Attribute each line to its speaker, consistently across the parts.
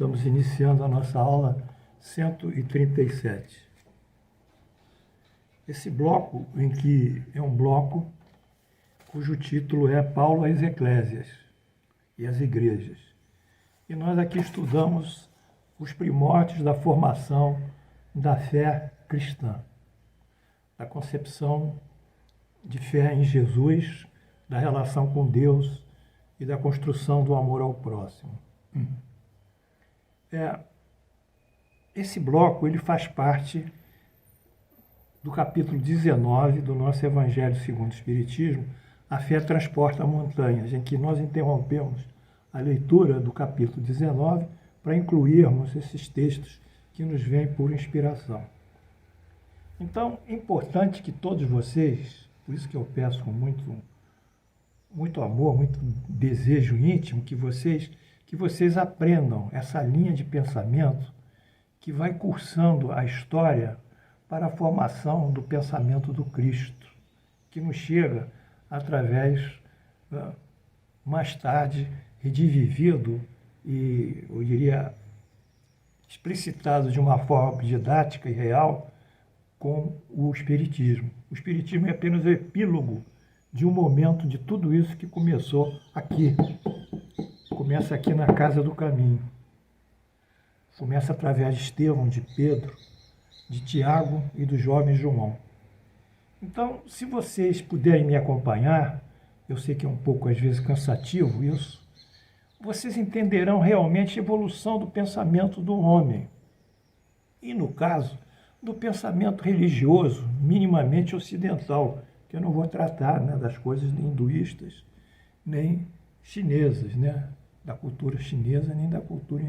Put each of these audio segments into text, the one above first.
Speaker 1: Estamos iniciando a nossa aula 137. Esse bloco, em que é um bloco cujo título é Paulo às Eclésias e às Igrejas. E nós aqui estudamos os primórdios da formação da fé cristã, da concepção de fé em Jesus, da relação com Deus e da construção do amor ao próximo. Esse bloco ele faz parte do capítulo 19 do nosso Evangelho segundo o Espiritismo, A Fé Transporta Montanhas, em que nós interrompemos a leitura do capítulo 19 para incluirmos esses textos que nos vêm por inspiração. Então, é importante que todos vocês, por isso que eu peço com muito amor, muito desejo íntimo, que vocês aprendam essa linha de pensamento que vai cursando a história para a formação do pensamento do Cristo, que nos chega através, mais tarde, redivivido e, eu diria, explicitado de uma forma didática e real com o Espiritismo. O Espiritismo é apenas o epílogo de um momento de tudo isso que começou aqui. Começa aqui na Casa do Caminho. Começa através de Estevão, de Pedro, de Tiago e do jovem João. Então, se vocês puderem me acompanhar, eu sei que é um pouco, às vezes, cansativo isso, vocês entenderão realmente a evolução do pensamento do homem. E, no caso, do pensamento religioso, minimamente ocidental, que eu não vou tratar, né, das coisas hinduístas, nem chinesas, né, da cultura chinesa, nem da cultura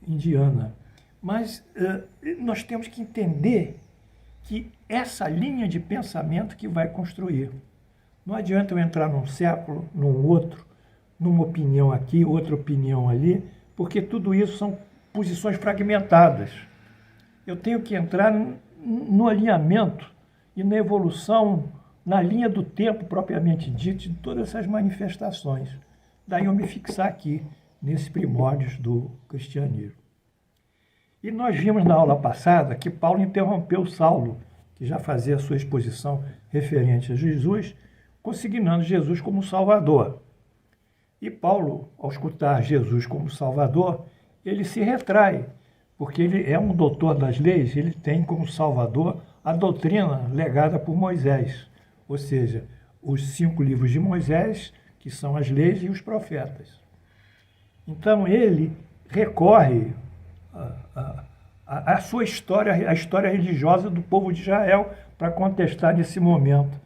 Speaker 1: indiana. Mas nós temos que entender que essa linha de pensamento que vai construir. Não adianta eu entrar num século, num outro, numa opinião aqui, outra opinião ali, porque tudo isso são posições fragmentadas. Eu tenho que entrar no alinhamento e na evolução, na linha do tempo propriamente dito, de todas essas manifestações. Daí eu me fixar aqui, nesses primórdios do cristianismo. E nós vimos na aula passada que Paulo interrompeu Saulo, que já fazia a sua exposição referente a Jesus, consignando Jesus como Salvador. E Paulo, ao escutar Jesus como Salvador, ele se retrai, porque ele é um doutor das leis, ele tem como Salvador a doutrina legada por Moisés, ou seja, os 5 livros de Moisés, que são as leis e os profetas. Então ele recorre à sua história, a história religiosa do povo de Israel, para contestar nesse momento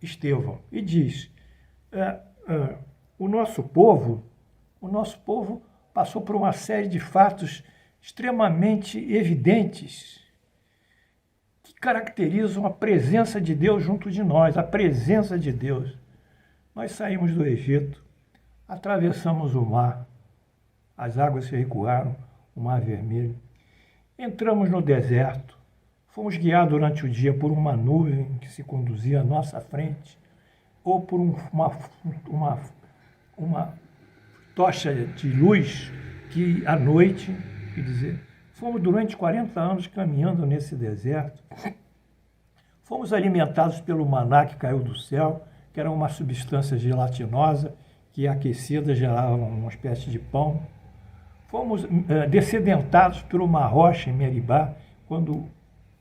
Speaker 1: Estevão. E diz, o nosso povo passou por uma série de fatos extremamente evidentes que caracterizam a presença de Deus junto de nós, a presença de Deus. Nós saímos do Egito, atravessamos o mar, as águas se recuaram, o mar vermelho, entramos no deserto, fomos guiados durante o dia por uma nuvem que se conduzia à nossa frente, ou por uma tocha de luz que à noite, quer dizer, fomos durante 40 anos caminhando nesse deserto, fomos alimentados pelo maná que caiu do céu, que era uma substância gelatinosa, que aquecida gerava uma espécie de pão. Fomos dessedentados por uma rocha em Meribá, quando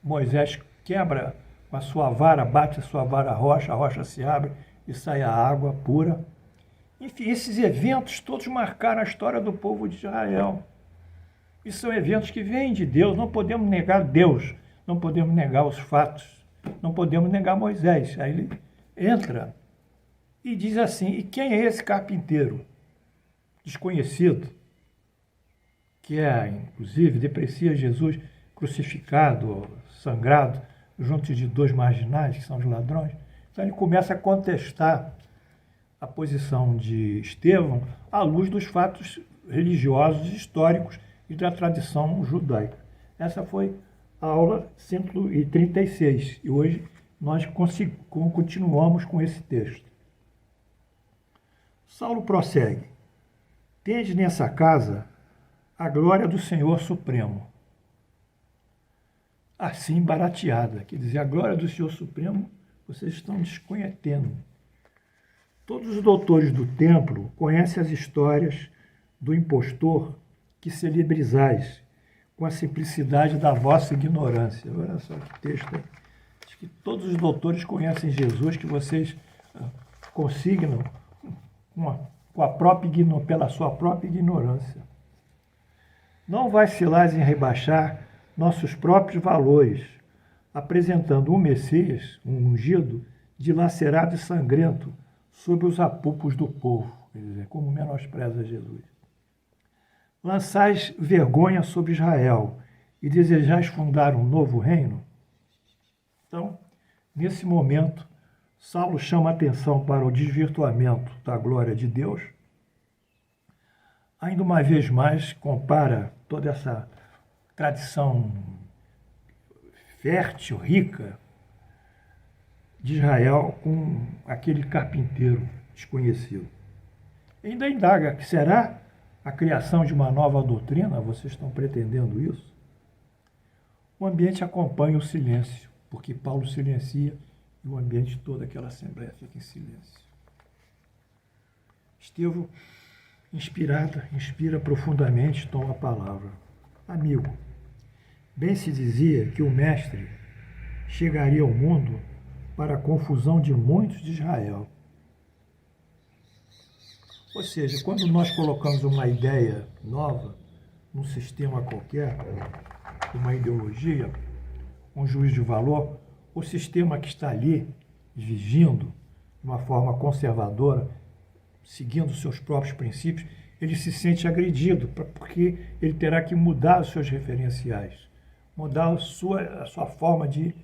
Speaker 1: Moisés quebra com a sua vara, bate a sua vara à rocha, a rocha se abre e sai a água pura. Enfim, esses eventos todos marcaram a história do povo de Israel. E são eventos que vêm de Deus, não podemos negar Deus, não podemos negar os fatos, não podemos negar Moisés. Aí ele entra e diz assim, e quem é esse carpinteiro desconhecido, que inclusive, deprecia Jesus crucificado, sangrado, junto de 2 marginais, que são os ladrões? Então ele começa a contestar a posição de Estevão à luz dos fatos religiosos, históricos e da tradição judaica. Essa foi a aula 136 e hoje nós continuamos com esse texto. Saulo prossegue. Tende nessa casa a glória do Senhor Supremo. Assim barateada, quer dizer, a glória do Senhor Supremo, vocês estão desconhecendo. Todos os doutores do templo conhecem as histórias do impostor que celebrizais, com a simplicidade da vossa ignorância. Olha só que texto. Acho que todos os doutores conhecem Jesus, que vocês consignam pela sua própria ignorância. Não vacilais em rebaixar nossos próprios valores, apresentando o Messias, um ungido, dilacerado e sangrento, sob os apupos do povo. Quer dizer, como menospreza Jesus. Lançais vergonha sobre Israel e desejais fundar um novo reino? Então, nesse momento, Saulo chama atenção para o desvirtuamento da glória de Deus. Ainda uma vez mais, compara toda essa tradição fértil, rica, de Israel com aquele carpinteiro desconhecido. E ainda indaga que será a criação de uma nova doutrina? Vocês estão pretendendo isso? O ambiente acompanha o silêncio, porque Paulo silencia e o ambiente toda aquela assembleia fica em silêncio. Estevão, inspira profundamente, toma a palavra. Amigo, bem se dizia que o Mestre chegaria ao mundo para a confusão de muitos de Israel. Ou seja, quando nós colocamos uma ideia nova num sistema qualquer, uma ideologia, um juízo de valor, o sistema que está ali, vigindo de uma forma conservadora, seguindo seus próprios princípios, ele se sente agredido, porque ele terá que mudar os seus referenciais, mudar a sua forma de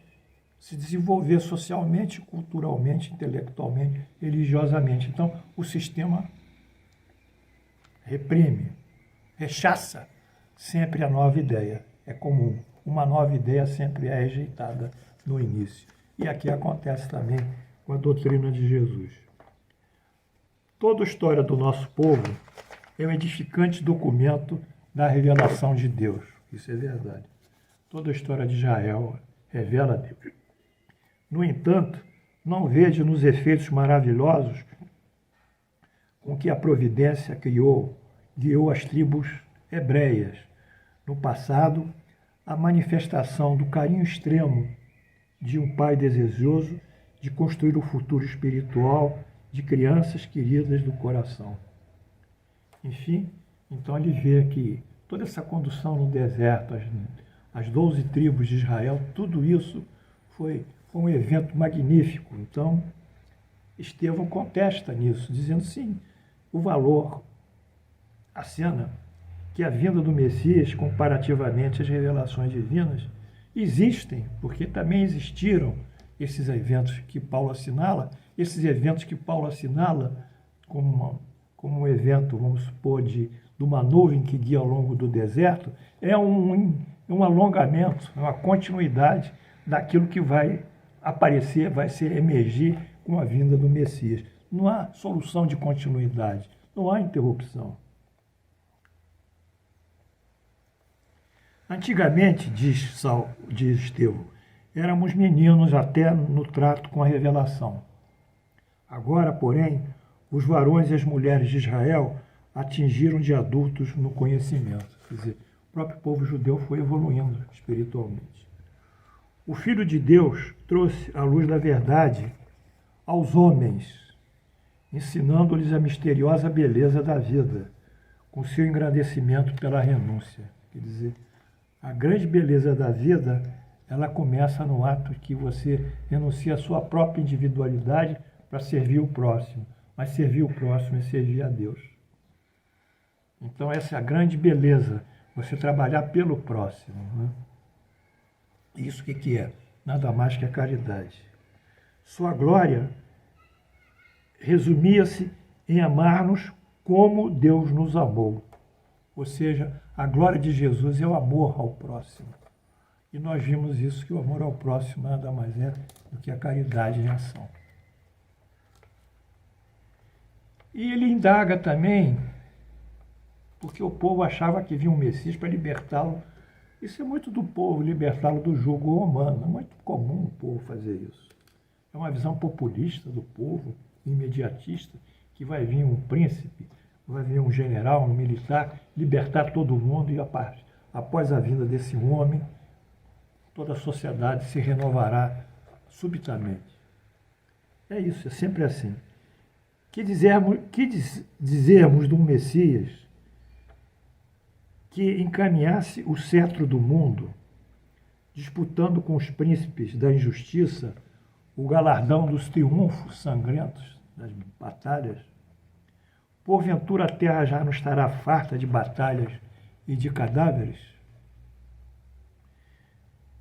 Speaker 1: se desenvolver socialmente, culturalmente, intelectualmente, religiosamente. Então, o sistema reprime, rechaça sempre a nova ideia. É comum. Uma nova ideia sempre é rejeitada no início. E aqui acontece também com a doutrina de Jesus. Toda a história do nosso povo é um edificante documento da revelação de Deus. Isso é verdade. Toda a história de Israel revela Deus. No entanto, não vejo nos efeitos maravilhosos com que a providência guiou as tribos hebreias. No passado, a manifestação do carinho extremo de um pai desejoso de construir o futuro espiritual de crianças queridas do coração. Enfim, então ele vê que toda essa condução no deserto, as 12 tribos de Israel, tudo isso foi um evento magnífico. Então, Estevão contesta nisso, dizendo sim, o valor, a cena, que a vinda do Messias, comparativamente às revelações divinas, existem, porque também existiram esses eventos que Paulo assinala, como um evento, vamos supor, de uma nuvem que guia ao longo do deserto, é um alongamento, uma continuidade daquilo que vai aparecer, vai ser emergir com a vinda do Messias. Não há solução de continuidade, não há interrupção. Antigamente, diz Estevão, éramos meninos até no trato com a revelação. Agora, porém, os varões e as mulheres de Israel atingiram de adultos no conhecimento. Quer dizer, o próprio povo judeu foi evoluindo espiritualmente. O Filho de Deus trouxe a luz da verdade aos homens, ensinando-lhes a misteriosa beleza da vida, com seu engrandecimento pela renúncia. Quer dizer, a grande beleza da vida, ela começa no ato que você renuncia à sua própria individualidade para servir o próximo. Mas servir o próximo é servir a Deus. Então essa é a grande beleza, você trabalhar pelo próximo. Né? Isso o que é? Nada mais que a caridade. Sua glória resumia-se em amar-nos como Deus nos amou. Ou seja, a glória de Jesus é o amor ao próximo. E nós vimos isso, que o amor ao próximo nada mais é do que a caridade em ação. E ele indaga também porque o povo achava que vinha um Messias para libertá-lo. Isso é muito do povo, libertá-lo do jugo romano. É muito comum o povo fazer isso. É uma visão populista do povo, imediatista, que vai vir um príncipe, vai vir um general, um militar, libertar todo mundo e após a vinda desse homem, toda a sociedade se renovará subitamente. É isso, é sempre assim. Dizermos de um Messias que encaminhasse o cetro do mundo, disputando com os príncipes da injustiça o galardão dos triunfos sangrentos, das batalhas? Porventura a terra já não estará farta de batalhas e de cadáveres?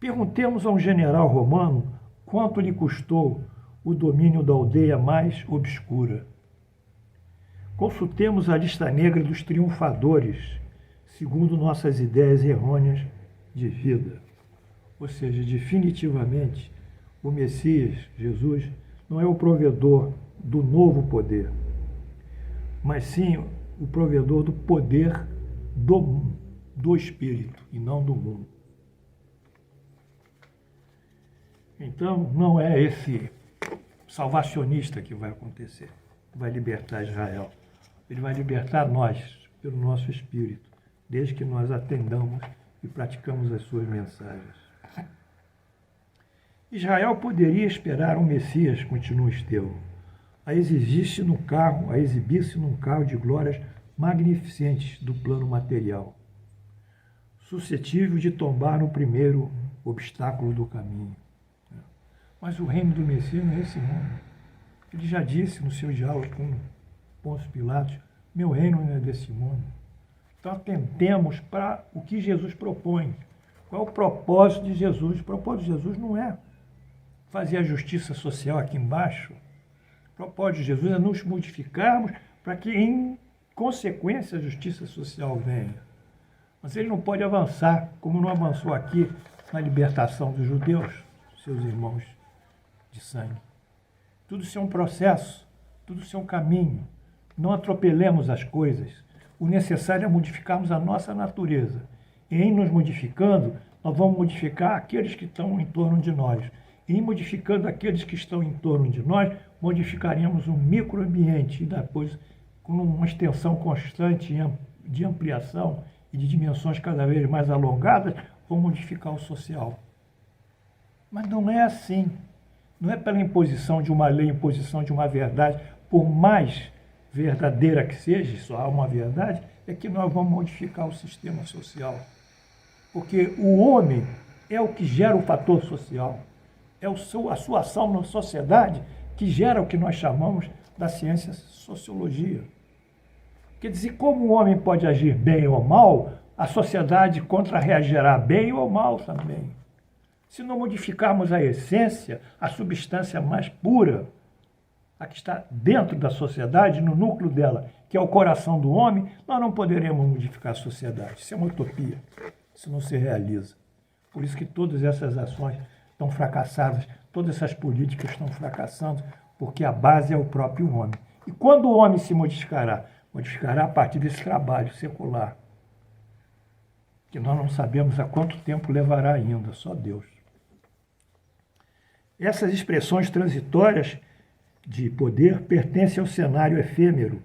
Speaker 1: Perguntemos a um general romano quanto lhe custou o domínio da aldeia mais obscura. Consultemos a lista negra dos triunfadores, segundo nossas ideias errôneas de vida. Ou seja, definitivamente, o Messias, Jesus, não é o provedor do novo poder, mas sim o provedor do poder do Espírito e não do mundo. Então, não é esse salvacionista que vai acontecer, que vai libertar Israel. Ele vai libertar nós, pelo nosso Espírito, desde que nós atendamos e praticamos as suas mensagens. Israel poderia esperar um Messias, continua Estevão, a exibir-se num carro de glórias magnificentes do plano material, suscetível de tombar no primeiro obstáculo do caminho. Mas o reino do Messias não é esse mundo. Ele já disse no seu diálogo com Pôncio Pilatos: meu reino não é desse mundo. Então atentemos para o que Jesus propõe. Qual é o propósito de Jesus? O propósito de Jesus não é fazer a justiça social aqui embaixo. O propósito de Jesus é nos modificarmos para que, em consequência, a justiça social venha. Mas ele não pode avançar, como não avançou aqui na libertação dos judeus, seus irmãos de sangue. Tudo isso é um processo, tudo isso é um caminho. Não atropelemos as coisas. O necessário é modificarmos a nossa natureza. E em nos modificando, nós vamos modificar aqueles que estão em torno de nós. E em modificando aqueles que estão em torno de nós, modificaremos um microambiente e depois, com uma extensão constante de ampliação e de dimensões cada vez mais alongadas, vamos modificar o social. Mas não é assim. Não é pela imposição de uma lei, imposição de uma verdade, por mais verdadeira que seja, só há uma verdade, é que nós vamos modificar o sistema social. Porque o homem é o que gera o fator social. É a sua ação na sociedade que gera o que nós chamamos da ciência sociologia. Quer dizer, como o homem pode agir bem ou mal, a sociedade contra-reagirá bem ou mal também. Se não modificarmos a essência, a substância mais pura, a que está dentro da sociedade, no núcleo dela, que é o coração do homem, nós não poderemos modificar a sociedade. Isso é uma utopia. Isso não se realiza. Por isso que todas essas ações estão fracassadas, todas essas políticas estão fracassando, porque a base é o próprio homem. E quando o homem se modificará? Modificará a partir desse trabalho secular, que nós não sabemos há quanto tempo levará ainda, só Deus. Essas expressões transitórias de poder pertencem ao cenário efêmero,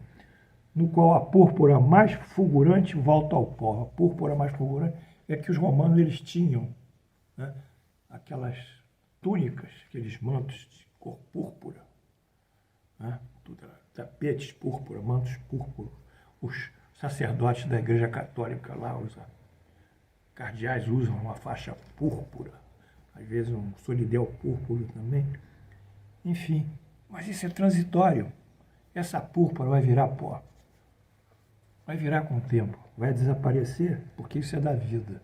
Speaker 1: no qual a púrpura mais fulgurante volta ao pó. A púrpura mais fulgurante é que os romanos eles tinham, né, aquelas túnicas, aqueles mantos de cor púrpura, né, tapetes púrpura, mantos púrpura. Os sacerdotes da Igreja Católica lá, os cardeais usam uma faixa púrpura, às vezes um solidel púrpura também. Enfim, mas isso é transitório. Essa púrpura vai virar pó. Vai virar com o tempo, vai desaparecer, porque isso é da vida.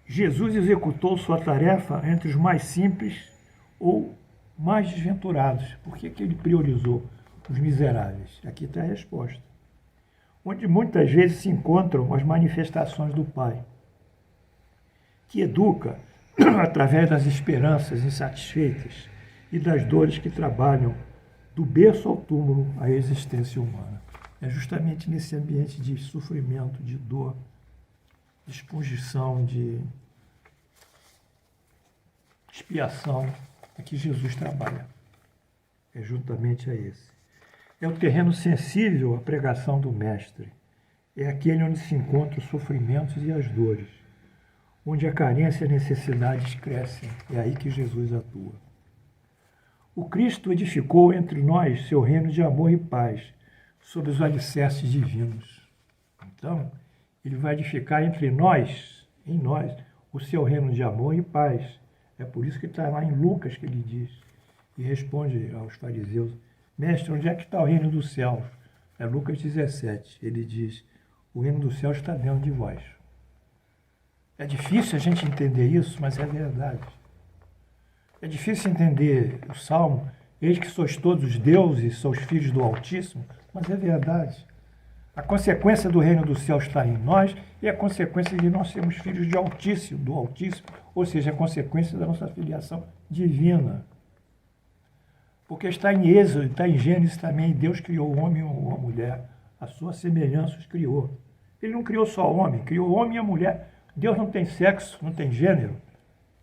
Speaker 1: Jesus executou sua tarefa entre os mais simples ou mais desventurados. Por que ele priorizou os miseráveis? Aqui está a resposta. Onde muitas vezes se encontram as manifestações do Pai, que educa através das esperanças insatisfeitas e das dores que trabalham do berço ao túmulo a existência humana. É justamente nesse ambiente de sofrimento, de dor, de exposição, de expiação, é que Jesus trabalha. É juntamente a esse. É o terreno sensível à pregação do Mestre. É aquele onde se encontram os sofrimentos e as dores, onde a carência e as necessidades crescem. É aí que Jesus atua. O Cristo edificou entre nós seu reino de amor e paz, sob os alicerces divinos. Então, ele vai edificar entre nós, em nós, o seu reino de amor e paz. É por isso que está lá em Lucas que ele diz, e responde aos fariseus, mestre, onde é que está o reino dos céus? É Lucas 17, ele diz, o reino dos céus está dentro de vós. É difícil a gente entender isso, mas é verdade. É difícil entender o Salmo, eis que sois todos deuses, sois filhos do Altíssimo, mas é verdade. A consequência do reino do céu está em nós e a consequência de nós sermos filhos do Altíssimo, ou seja, a consequência da nossa filiação divina. Porque está em Êxodo, está em Gênesis também, Deus criou o homem e a mulher, a sua semelhança os criou. Ele não criou só o homem, criou o homem e a mulher. Deus não tem sexo, não tem gênero.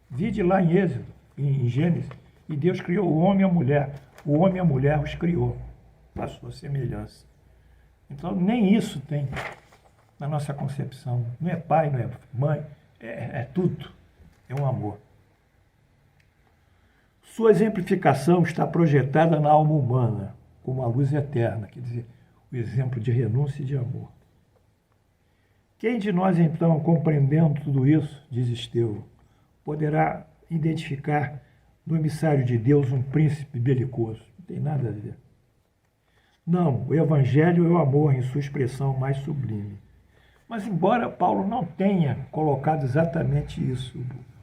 Speaker 1: Vide lá em Êxodo, em Gênesis, e Deus criou o homem e a mulher. O homem e a mulher os criou, a sua semelhança. Então, nem isso tem na nossa concepção. Não é pai, não é mãe, é tudo. É um amor. Sua exemplificação está projetada na alma humana, como a luz eterna, quer dizer, o exemplo de renúncia e de amor. Quem de nós, então, compreendendo tudo isso, diz Estevão, poderá identificar no emissário de Deus um príncipe belicoso? Não tem nada a ver. Não, o Evangelho é o amor em sua expressão mais sublime. Mas, embora Paulo não tenha colocado exatamente isso,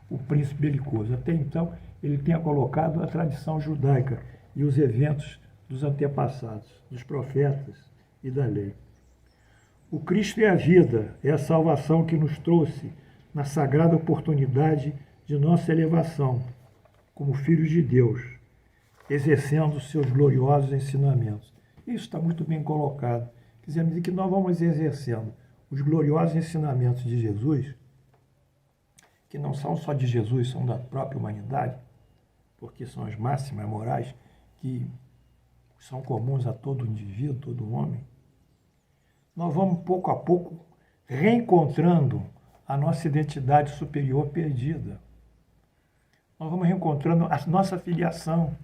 Speaker 1: o príncipe belicoso, até então ele tenha colocado a tradição judaica e os eventos dos antepassados, dos profetas e da lei. O Cristo é a vida, é a salvação que nos trouxe na sagrada oportunidade de nossa elevação, como filhos de Deus, exercendo os seus gloriosos ensinamentos. Isso está muito bem colocado. Quer dizer que nós vamos exercendo os gloriosos ensinamentos de Jesus, que não são só de Jesus, são da própria humanidade, porque são as máximas morais que são comuns a todo indivíduo, todo homem. Nós vamos, pouco a pouco, reencontrando a nossa identidade superior perdida. Nós vamos reencontrando a nossa filiação.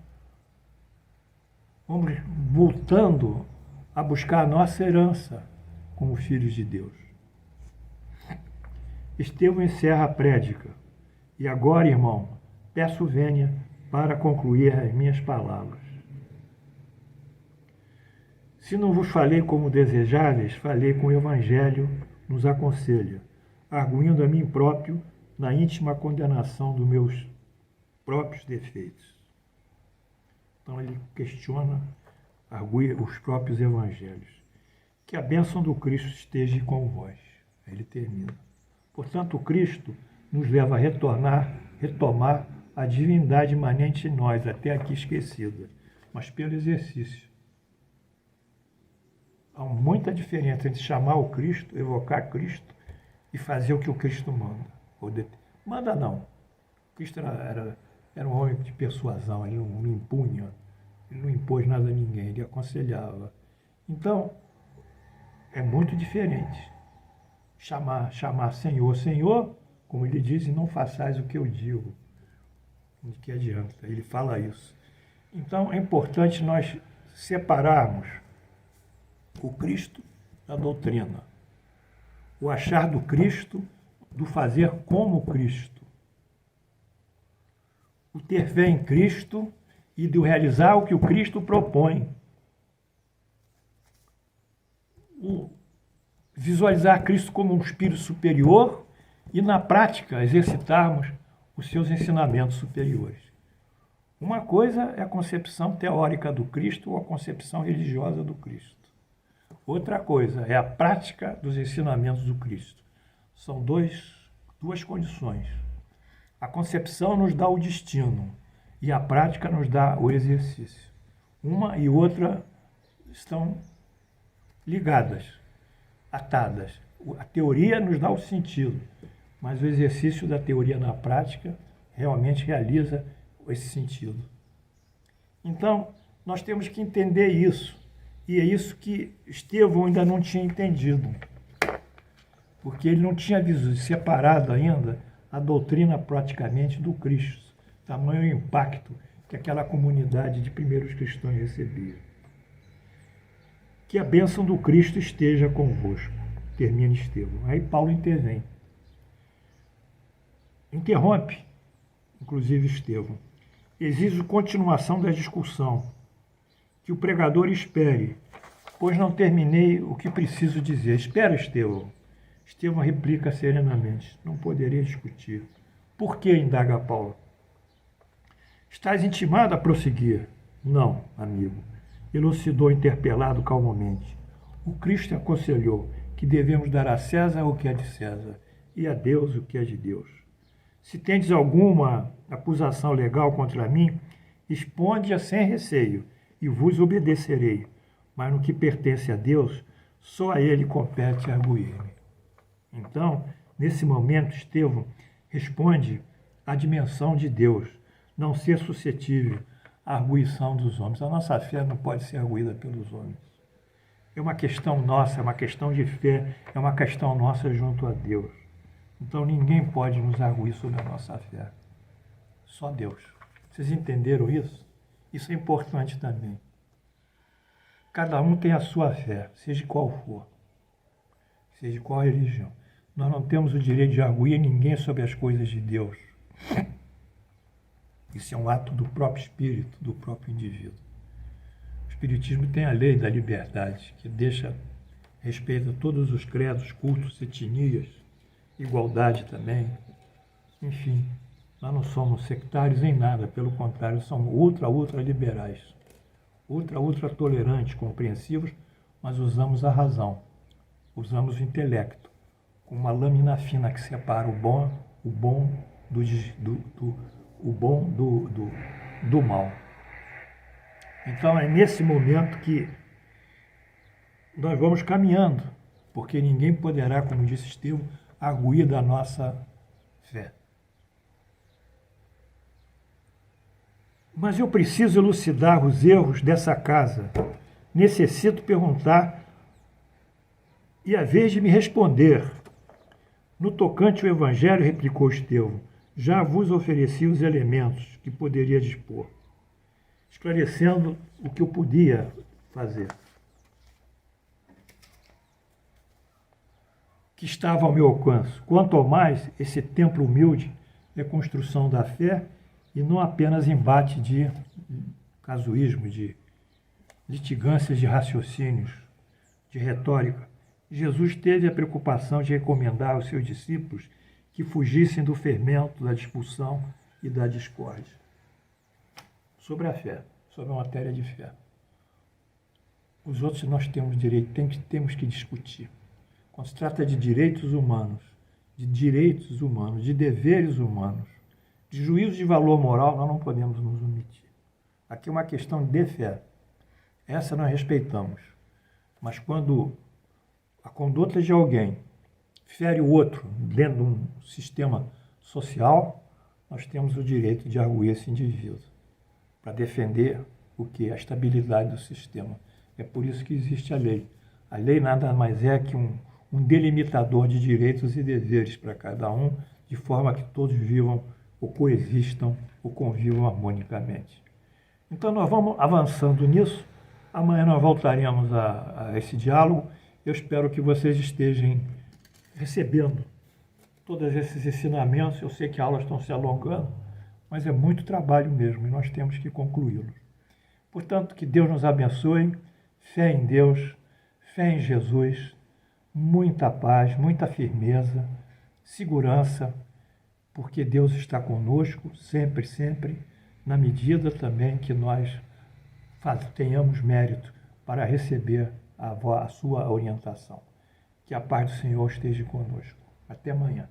Speaker 1: Vamos voltando a buscar a nossa herança como filhos de Deus. Estevão encerra a prédica. E agora, irmão, peço vênia para concluir as minhas palavras. Se não vos falei como desejáveis, falei com o Evangelho nos aconselha, arguindo a mim próprio na íntima condenação dos meus próprios defeitos. Então ele questiona, argui os próprios evangelhos. Que a bênção do Cristo esteja com vós. Aí ele termina. Portanto, o Cristo nos leva a retomar a divindade imanente em nós, até aqui esquecida, mas pelo exercício. Há muita diferença entre chamar o Cristo, evocar Cristo e fazer o que o Cristo manda. Manda não. Cristo era um homem de persuasão, ele não impunha, ele não impôs nada a ninguém, ele aconselhava. Então, é muito diferente. Chamar Senhor, Senhor, como ele diz, e não façais o que eu digo. De que adianta? Ele fala isso. Então, é importante nós separarmos o Cristo da doutrina. O achar do Cristo, do fazer como Cristo. O ter fé em Cristo e do realizar o que o Cristo propõe. O visualizar Cristo como um espírito superior e, na prática, exercitarmos os seus ensinamentos superiores. Uma coisa é a concepção teórica do Cristo ou a concepção religiosa do Cristo. Outra coisa é a prática dos ensinamentos do Cristo. São duas condições. A concepção nos dá o destino e a prática nos dá o exercício. Uma e outra estão ligadas, atadas. A teoria nos dá o sentido, mas o exercício da teoria na prática realmente realiza esse sentido. Então, nós temos que entender isso, e é isso que Estevão ainda não tinha entendido, porque ele não tinha separado ainda a doutrina praticamente do Cristo, tamanho impacto que aquela comunidade de primeiros cristãos recebia. Que a bênção do Cristo esteja convosco, termina Estevão. Aí Paulo intervém. Interrompe, inclusive Estevão. Exijo continuação da discussão, que o pregador espere, pois não terminei o que preciso dizer. Espera, Estevão. Estevão replica serenamente. Não poderia discutir. Por que, indaga Paulo? Estás intimado a prosseguir? Não, amigo. Elucidou interpelado calmamente. O Cristo aconselhou que devemos dar a César o que é de César e a Deus o que é de Deus. Se tendes alguma acusação legal contra mim, exponde-a sem receio e vos obedecerei. Mas no que pertence a Deus, só a Ele compete arguir-me. Então, nesse momento, Estevão responde à dimensão de Deus, não ser suscetível à arguição dos homens. A nossa fé não pode ser arguída pelos homens. É uma questão nossa, é uma questão de fé, é uma questão nossa junto a Deus. Então ninguém pode nos arguir sobre a nossa fé. Só Deus. Vocês entenderam isso? Isso é importante também. Cada um tem a sua fé, seja qual for, seja qual religião. Nós não temos o direito de arguir ninguém sobre as coisas de Deus. Isso é um ato do próprio espírito, do próprio indivíduo. O Espiritismo tem a lei da liberdade, que respeita todos os credos, cultos, etnias, igualdade também. Enfim, nós não somos sectários em nada, pelo contrário, somos ultra liberais, ultra tolerantes, compreensivos, mas usamos a razão, usamos o intelecto, com uma lâmina fina que separa o bom do mal. Então é nesse momento que nós vamos caminhando, porque ninguém poderá, como disse Estevão, arguir da nossa fé. Mas eu preciso elucidar os erros dessa casa. Necessito perguntar e, a vez de me responder, no tocante ao Evangelho, replicou Estevão, já vos ofereci os elementos que poderia dispor, esclarecendo o que eu podia fazer, que estava ao meu alcance. Quanto ao mais, esse templo humilde é construção da fé e não apenas embate de casuísmo, de litigâncias de raciocínios, de retórica. Jesus teve a preocupação de recomendar aos seus discípulos que fugissem do fermento, da discussão e da discórdia. Sobre a fé, sobre a matéria de fé. Os outros nós temos direito, temos que discutir. Quando se trata de direitos humanos, de deveres humanos, de juízo de valor moral, nós não podemos nos omitir. Aqui é uma questão de fé. Essa nós respeitamos. Mas quando a conduta de alguém fere o outro dentro de um sistema social, nós temos o direito de arguir esse indivíduo para defender o quê? A estabilidade do sistema. É por isso que existe a lei. A lei nada mais é que um delimitador de direitos e deveres para cada um, de forma que todos vivam ou coexistam ou convivam harmonicamente. Então nós vamos avançando nisso. Amanhã nós voltaremos a esse diálogo. Eu espero que vocês estejam recebendo todos esses ensinamentos. Eu sei que as aulas estão se alongando, mas é muito trabalho mesmo e nós temos que concluí-los. Portanto, que Deus nos abençoe, fé em Deus, fé em Jesus, muita paz, muita firmeza, segurança, porque Deus está conosco sempre, sempre, na medida também que nós tenhamos mérito para receber a sua orientação. Que a paz do Senhor esteja conosco. Até amanhã.